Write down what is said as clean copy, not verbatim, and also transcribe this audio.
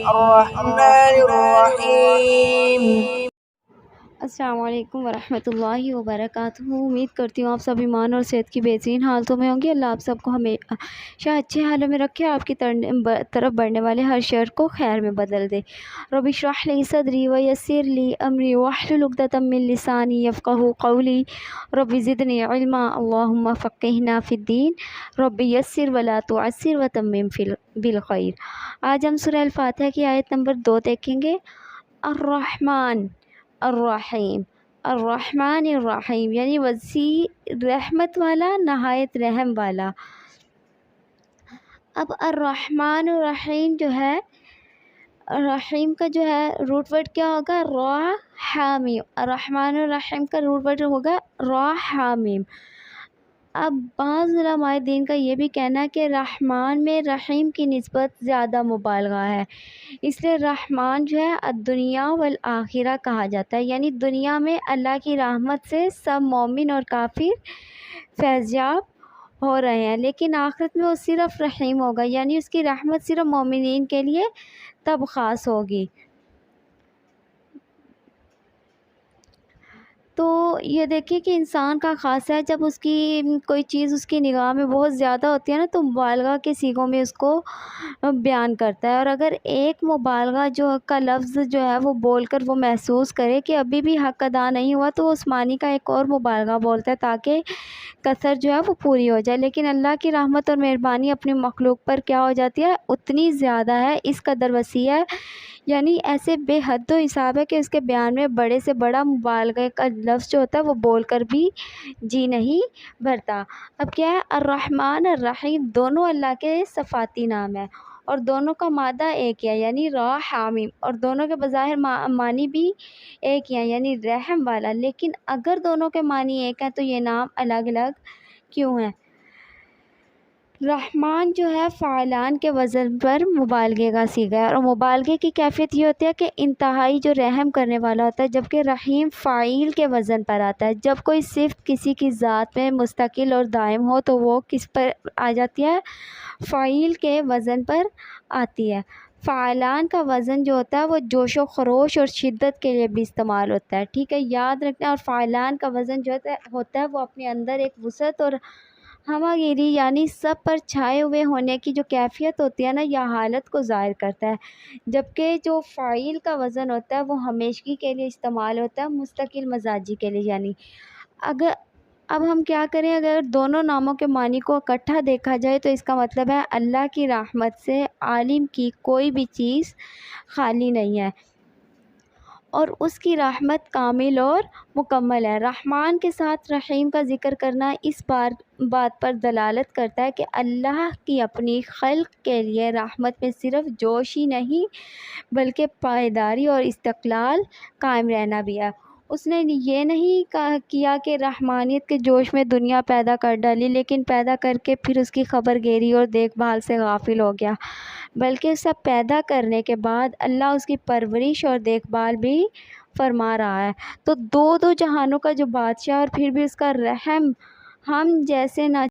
الرحمن الرحیم۔ السلام علیکم ورحمۃ اللہ وبرکاتہ۔ امید کرتی ہوں آپ سب ایمان اور صحت کی بہترین حالتوں میں ہوں گے۔ اللہ آپ سب کو ہمیشہ اچھے حالوں میں رکھے، آپ کی طرف بڑھنے والے ہر شر کو خیر میں بدل دے۔ رب اشرح لی صدری ویسر لی امری واحلل عقدۃ من لسانی یفقہوا قولی۔ رب زدنی علما اللہم فقہنا فی الدین۔ رب یسر ولا تعسر وتمم بالخیر۔ آج ہم سورہ الفاتحہ کی آیت نمبر 2 دیکھیں گے۔ الرحمن الرحیم، الرحمن الرحیم یعنی وسیع رحمت والا، نہایت رحم والا۔ اب الرحمن الرحیم جو ہے، الرحیم کا جو ہے روٹ ورڈ کیا ہوگا؟ را حامیم۔ الرحمن الرحیم کا روٹ ورڈ ہوگا را حامیم۔ اب بعض علماء دین کا یہ بھی کہنا ہے کہ رحمان میں رحیم کی نسبت زیادہ مبالغہ ہے، اس لیے رحمان جو ہے الدنیا والآخرہ کہا جاتا ہے، یعنی دنیا میں اللہ کی رحمت سے سب مومن اور کافر فیض یاب ہو رہے ہیں، لیکن آخرت میں وہ صرف رحیم ہوگا، یعنی اس کی رحمت صرف مومنین کے لیے تب خاص ہوگی۔ تو یہ دیکھیے کہ انسان کا خاصہ ہے، جب اس کی کوئی چیز اس کی نگاہ میں بہت زیادہ ہوتی ہے نا، تو مبالغہ کے صیغوں میں اس کو بیان کرتا ہے، اور اگر ایک مبالغہ کا لفظ جو ہے وہ بول کر وہ محسوس کرے کہ ابھی بھی حق ادا نہیں ہوا، تو اس معنی کا ایک اور مبالغہ بولتا ہے تاکہ کثر جو ہے وہ پوری ہو جائے۔ لیکن اللہ کی رحمت اور مہربانی اپنی مخلوق پر کیا ہو جاتی ہے؟ اتنی زیادہ ہے، اس قدر وسیع ہے، یعنی ایسے بے حد و حساب ہے کہ اس کے بیان میں بڑے سے بڑا مبالغے کا لفظ جو ہوتا ہے وہ بول کر بھی جی نہیں بھرتا۔ اب کیا ہے؟ الرحمن الرحیم دونوں اللہ کے صفاتی نام ہے، اور دونوں کا مادہ ایک ہے، یعنی را حامیم، اور دونوں کے بظاہر معنی بھی ایک ہی ہیں، یعنی رحم والا، لیکن اگر دونوں کے معنی ایک ہیں تو یہ نام الگ الگ کیوں ہیں؟ رحمان جو ہے فعلان کے وزن پر مبالغے کا صیغہ ہے، اور مبالغے کی کیفیت یہ ہوتی ہے کہ انتہائی جو رحم کرنے والا ہوتا ہے، جبکہ رحیم فاعل کے وزن پر آتا ہے۔ جب کوئی صفت کسی کی ذات میں مستقل اور دائم ہو تو وہ کس پر آ جاتی ہے؟ فاعل کے وزن پر آتی ہے۔ فعلان کا وزن جو ہوتا ہے وہ جوش و خروش اور شدت کے لیے بھی استعمال ہوتا ہے، ٹھیک ہے، یاد رکھنا۔ اور فعلان کا وزن جو ہوتا ہے وہ اپنے اندر ایک وسعت اور ہمہ گیری، یعنی سب پر چھائے ہوئے ہونے کی جو کیفیت ہوتی ہے نا، یا حالت کو ظاہر کرتا ہے، جبکہ جو فاعل کا وزن ہوتا ہے وہ ہمیشگی کے لیے استعمال ہوتا ہے، مستقل مزاجی کے لیے، یعنی اب ہم کیا کریں؟ اگر دونوں ناموں کے معنی کو اکٹھا دیکھا جائے تو اس کا مطلب ہے اللہ کی رحمت سے عالم کی کوئی بھی چیز خالی نہیں ہے، اور اس کی رحمت کامل اور مکمل ہے۔ رحمان کے ساتھ رحیم کا ذکر کرنا اس بات پر دلالت کرتا ہے کہ اللہ کی اپنی خلق کے لیے رحمت میں صرف جوش ہی نہیں بلکہ پائیداری اور استقلال قائم رہنا بھی ہے۔ اس نے یہ نہیں کیا کہ رحمانیت کے جوش میں دنیا پیدا کر ڈالی، لیکن پیدا کر کے پھر اس کی خبر گیری اور دیکھ بھال سے غافل ہو گیا، بلکہ سب پیدا کرنے کے بعد اللہ اس کی پرورش اور دیکھ بھال بھی فرما رہا ہے۔ تو دو جہانوں کا جو بادشاہ، اور پھر بھی اس کا رحم ہم جیسے